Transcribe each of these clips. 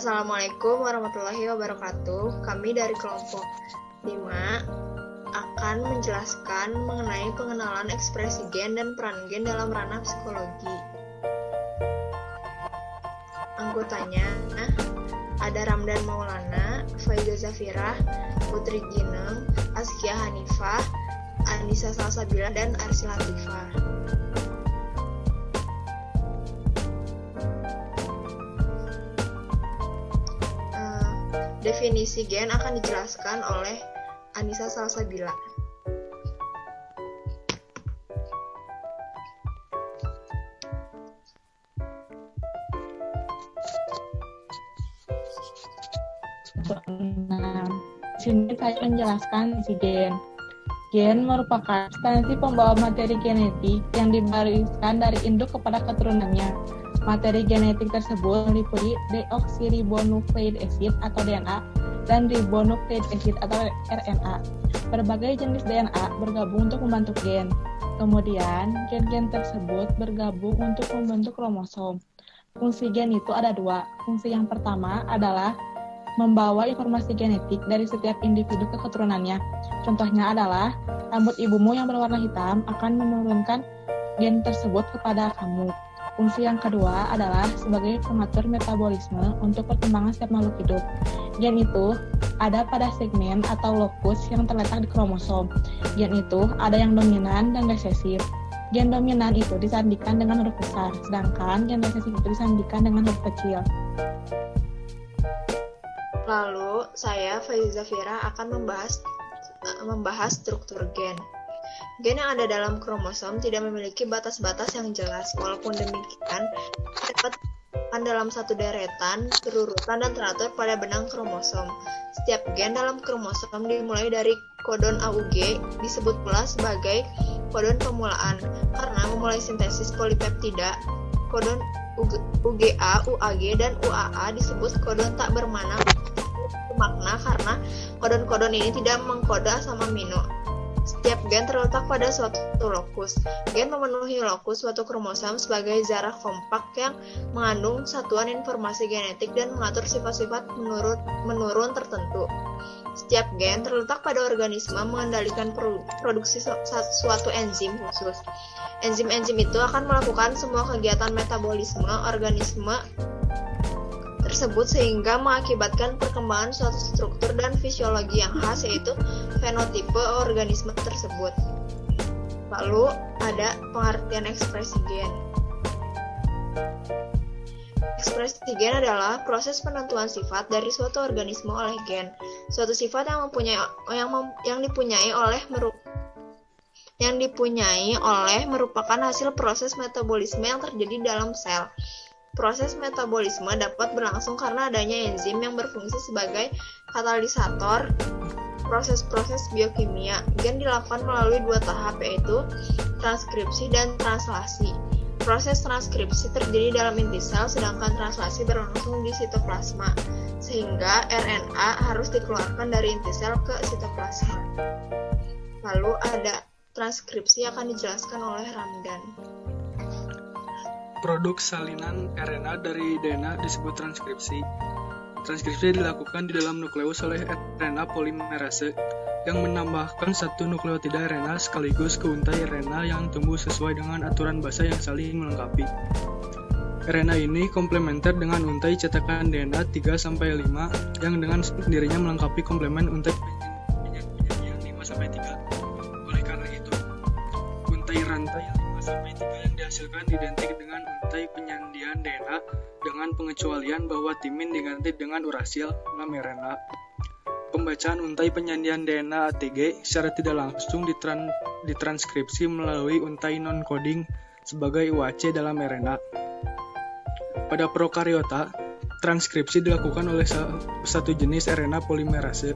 Assalamualaikum warahmatullahi wabarakatuh. Kami dari kelompok 5 akan menjelaskan mengenai pengenalan ekspresi gen dan peran gen dalam ranah psikologi. Anggotanya ada Ramdan Maulana, Faiza Zafirah, Putri Gineng, Askia Hanifah, Anissa Salsabila, dan Arsy Latifah. Definisi gen akan dijelaskan oleh Anissa Salsabila. Sini saya menjelaskan si gen. Gen merupakan substansi pembawa materi genetik yang diwariskan dari induk kepada keturunannya. Materi genetik tersebut meliputi deoksiribonukleik acid atau DNA dan ribonukleik acid atau RNA. Berbagai jenis DNA bergabung untuk membentuk gen. Kemudian, gen-gen tersebut bergabung untuk membentuk kromosom. Fungsi gen itu ada dua. Fungsi yang pertama adalah membawa informasi genetik dari setiap individu ke keturunannya. Contohnya adalah rambut ibumu yang berwarna hitam akan menurunkan gen tersebut kepada kamu. Fungsi yang kedua adalah sebagai pengatur metabolisme untuk perkembangan setiap makhluk hidup. Gen itu ada pada segmen atau lokus yang terletak di kromosom. Gen itu ada yang dominan dan resesif. Gen dominan itu disandikan dengan huruf besar, sedangkan gen resesif itu disandikan dengan huruf kecil. Lalu, saya, Faiza Zafirah, akan membahas struktur gen. Gen yang ada dalam kromosom tidak memiliki batas-batas yang jelas. Walaupun demikian, dapat dalam satu deretan, berurutan, dan teratur pada benang kromosom. Setiap gen dalam kromosom dimulai dari kodon AUG, disebut pula sebagai kodon pemulaan. Karena memulai sintesis polipeptida, kodon UGA, UAG, dan UAA disebut kodon tak bermakna karena kodon-kodon ini tidak mengkoda asam amino. Setiap gen terletak pada suatu lokus. Gen memenuhi lokus suatu kromosom sebagai zarah kompak yang mengandung satuan informasi genetik dan mengatur sifat-sifat menurun tertentu. Setiap gen terletak pada organisme mengendalikan produksi suatu enzim khusus. Enzim-enzim itu akan melakukan semua kegiatan metabolisme organisme tersebut sehingga mengakibatkan perkembangan suatu struktur dan fisiologi yang khas, yaitu fenotipe organisme tersebut. Lalu ada pengertian ekspresi gen. Ekspresi gen adalah proses penentuan sifat dari suatu organisme oleh gen. Suatu sifat yang dipunyai oleh merupakan hasil proses metabolisme yang terjadi dalam sel. Proses metabolisme dapat berlangsung karena adanya enzim yang berfungsi sebagai katalisator proses-proses biokimia. Gen dilakukan melalui dua tahap, yaitu transkripsi dan translasi. Proses transkripsi terjadi dalam inti sel, sedangkan translasi berlangsung di sitoplasma, sehingga RNA harus dikeluarkan dari inti sel ke sitoplasma. Lalu ada transkripsi akan dijelaskan oleh Ramdan. Produk salinan RNA dari DNA disebut transkripsi. Transkripsi dilakukan di dalam nukleus oleh RNA polimerase yang menambahkan satu nukleotida RNA sekaligus ke untai RNA yang tumbuh sesuai dengan aturan basa yang saling melengkapi. RNA ini komplementer dengan untai cetakan DNA 3-5 yang dengan sendirinya melengkapi komplemen untai penyandian 5-3. Oleh karena itu, untai rantai 5-3 yang dihasilkan identik dengan untai penyandian DNA dengan pengecualian bahwa timin diganti dengan urasil 6 RNA. Pembacaan untai penyandian DNA ATG secara tidak langsung ditranskripsi melalui untai non-coding sebagai UAC dalam RNA. Pada prokariota, transkripsi dilakukan oleh satu jenis RNA polimerase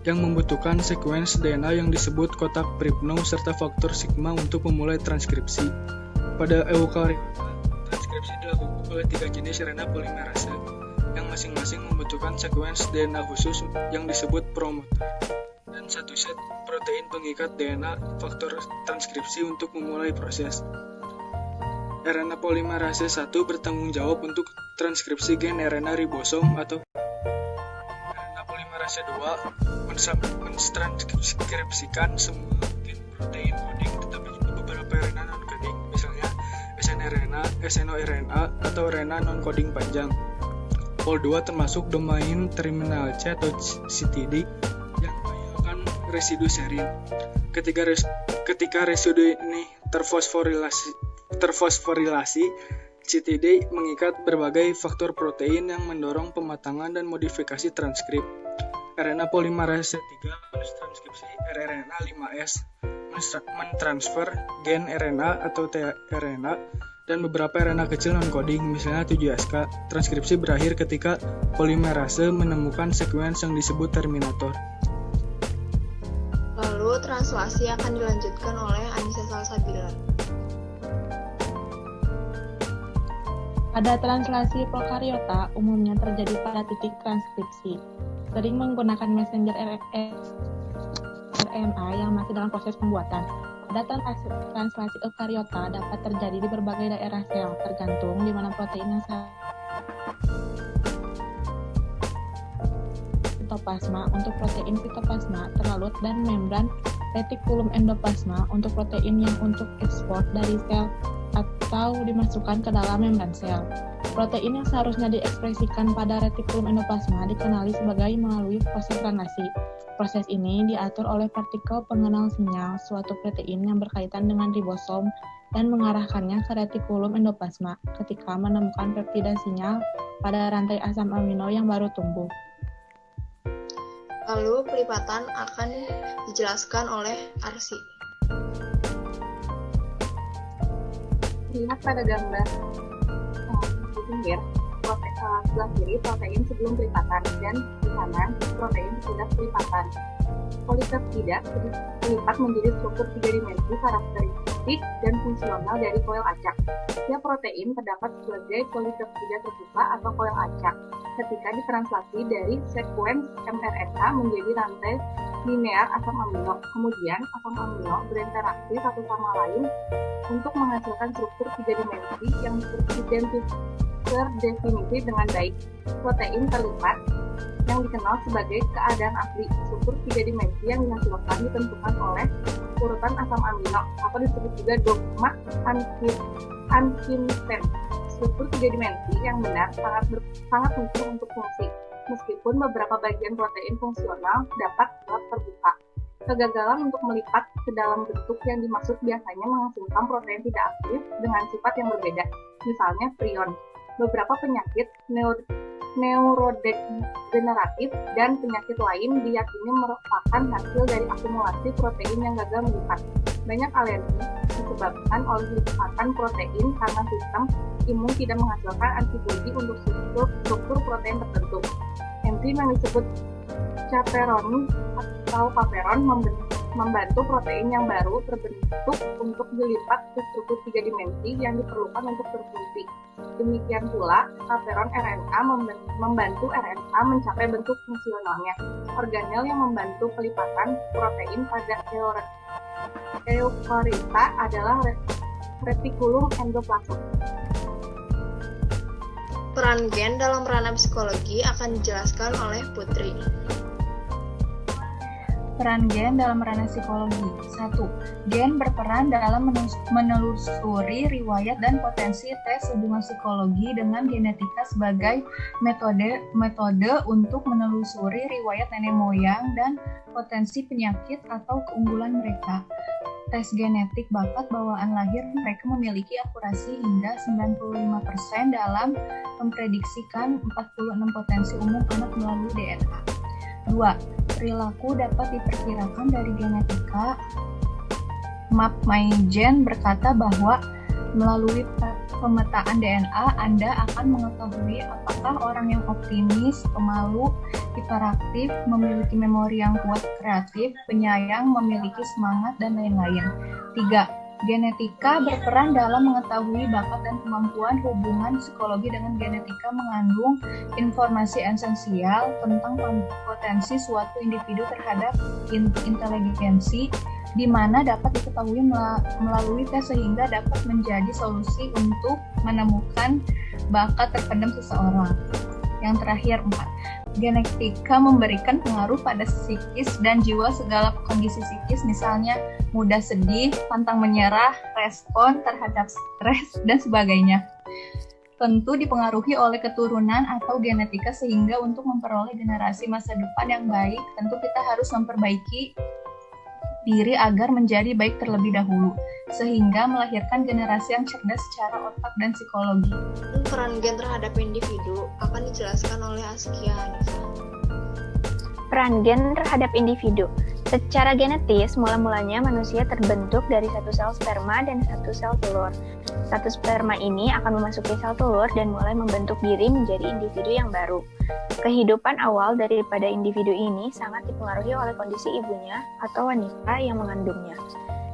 yang membutuhkan sekuens DNA yang disebut kotak Pribnow serta faktor sigma untuk memulai transkripsi. Pada eukariota, transkripsi dilakukan oleh 3 jenis RNA polimerase yang masing-masing membutuhkan sekuens DNA khusus yang disebut promoter dan satu set protein pengikat DNA faktor transkripsi untuk memulai proses. RNA polimerase 1 bertanggung jawab untuk transkripsi gen RNA ribosom atau RNA polimerase 2 mentranskripsikan semua gen protein coding, tetapi juga beberapa RNA non-coding, misalnya snRNA, snORNA, atau RNA non-coding panjang. Pol2 termasuk domain terminal C atau CTD yang menghasilkan residu serin. Ketika residu ini terfosforilasi, CTD mengikat berbagai faktor protein yang mendorong pematangan dan modifikasi transkrip. RNA polimerase 3 mentranskripsi rRNA 5S, mentransfer gen RNA atau tRNA, dan beberapa RNA kecil non-coding, misalnya 7SK. Transkripsi berakhir ketika polimerase menemukan sekuens yang disebut terminator. Lalu translasi akan dilanjutkan oleh Anissa Salsabila. Pada translasi prokariota umumnya terjadi pada titik transkripsi, sering menggunakan messenger RNA yang masih dalam proses pembuatan. Pada translasi eukariota dapat terjadi di berbagai daerah sel, tergantung di mana protein yang sitoplasma untuk protein sitoplasma terlalut dan membran retikulum endoplasma untuk protein yang untuk ekspor dari sel atau dimasukkan ke dalam membran sel. Protein yang seharusnya diekspresikan pada retikulum endoplasma dikenali sebagai melalui proses translasi. Proses ini diatur oleh partikel pengenal sinyal suatu protein yang berkaitan dengan ribosom dan mengarahkannya ke retikulum endoplasma ketika menemukan peptida sinyal pada rantai asam amino yang baru tumbuh. Lalu pelipatan akan dijelaskan oleh Arsi. Lihat pada gambar di pinggir sebelah kiri protein sebelum pelipatan dan di kanan protein sesudah pelipatan. Polipeptida terlipat menjadi struktur 3 dimensi karakteristik dan fungsional dari koil acak. Setiap protein terdapat sebagai polipeptida terbuka atau koil acak ketika ditranslasi dari sekuens mRNA menjadi rantai linear asam amino. Kemudian asam amino berinteraksi satu sama lain untuk menghasilkan struktur 3 dimensi yang terdefinisi dengan baik. Protein terlipat yang dikenal sebagai keadaan asli, struktur 3 dimensi yang dihasilkan ditentukan oleh urutan asam amino atau disebut juga dogma Huntington. Struktur 3 dimensi yang benar sangat penting untuk fungsi, meskipun beberapa bagian protein fungsional dapat tetap terbuka. Kegagalan untuk melipat ke dalam bentuk yang dimaksud biasanya menghasilkan protein tidak aktif dengan sifat yang berbeda, misalnya prion. Beberapa penyakit neurodegeneratif dan penyakit lain diyakini merupakan hasil dari akumulasi protein yang gagal melipat. Banyak alergi disebabkan oleh lipatan protein karena sistem imun tidak menghasilkan antibodi untuk struktur protein tertentu. Enzim yang disebut chaperone atau paperon membantu protein yang baru terbentuk untuk dilipat ke struktur 3 dimensi yang diperlukan untuk berfungsi. Demikian pula, chaperone RNA membantu RNA mencapai bentuk fungsionalnya. Organel yang membantu pelipatan protein pada eukariota adalah retikulum endoplasma. Peran gen dalam ranah psikologi akan dijelaskan oleh Putri. Peran gen dalam ranah psikologi. 1. Gen berperan dalam menelusuri riwayat dan potensi tes hubungan psikologi dengan genetika sebagai metode untuk menelusuri riwayat nenek moyang dan potensi penyakit atau keunggulan mereka. Tes genetik bakat bawaan lahir mereka memiliki akurasi hingga 95% dalam memprediksikan 46 potensi umum anak melalui DNA. 2. Perilaku dapat diperkirakan dari genetika. MapMyGen berkata bahwa melalui pemetaan DNA, Anda akan mengetahui apakah orang yang optimis, pemalu, hiperaktif, memiliki memori yang kuat, kreatif, penyayang, memiliki semangat, dan lain-lain. 3. Genetika berperan dalam mengetahui bakat dan kemampuan. Hubungan psikologi dengan genetika mengandung informasi esensial tentang potensi suatu individu terhadap inteligensi, di mana dapat diketahui melalui tes sehingga dapat menjadi solusi untuk menemukan bakat terpendam seseorang. Yang terakhir 4. Genetika memberikan pengaruh pada psikis dan jiwa segala kondisi psikis, misalnya mudah sedih, pantang menyerah, respon terhadap stres, dan sebagainya. Tentu dipengaruhi oleh keturunan atau genetika, sehingga untuk memperoleh generasi masa depan yang baik, tentu kita harus memperbaiki diri agar menjadi baik terlebih dahulu, sehingga melahirkan generasi yang cerdas secara otak dan psikologi. Peran gen terhadap individu akan dijelaskan oleh Askia Hanifah. Peran gen terhadap individu. Secara genetis, mula-mulanya manusia terbentuk dari satu sel sperma dan satu sel telur. Satu sperma ini akan memasuki sel telur dan mulai membentuk diri menjadi individu yang baru. Kehidupan awal daripada individu ini sangat dipengaruhi oleh kondisi ibunya atau wanita yang mengandungnya.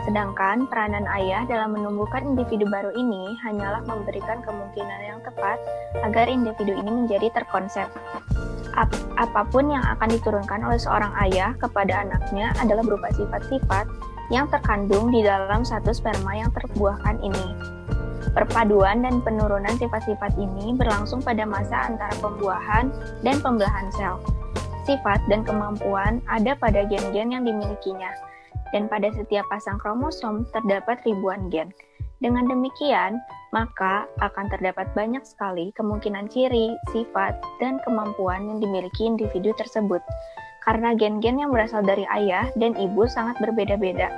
Sedangkan peranan ayah dalam menumbuhkan individu baru ini hanyalah memberikan kemungkinan yang tepat agar individu ini menjadi terkonsep. Apapun yang akan diturunkan oleh seorang ayah kepada anaknya adalah berupa sifat-sifat yang terkandung di dalam satu sperma yang terbuahkan ini. Perpaduan dan penurunan sifat-sifat ini berlangsung pada masa antara pembuahan dan pembelahan sel. Sifat dan kemampuan ada pada gen-gen yang dimilikinya, dan pada setiap pasang kromosom terdapat ribuan gen. Dengan demikian, maka akan terdapat banyak sekali kemungkinan ciri, sifat, dan kemampuan yang dimiliki individu tersebut. Karena gen-gen yang berasal dari ayah dan ibu sangat berbeda-beda,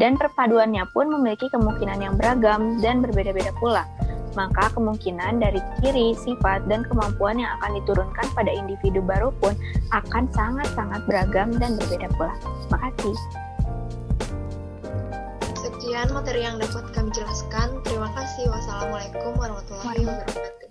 dan perpaduannya pun memiliki kemungkinan yang beragam dan berbeda-beda pula. Maka kemungkinan dari ciri, sifat, dan kemampuan yang akan diturunkan pada individu baru pun akan sangat-sangat beragam dan berbeda pula. Makasih. Sekian materi yang dapat kami jelaskan. Terima kasih. Wassalamualaikum warahmatullahi wabarakatuh.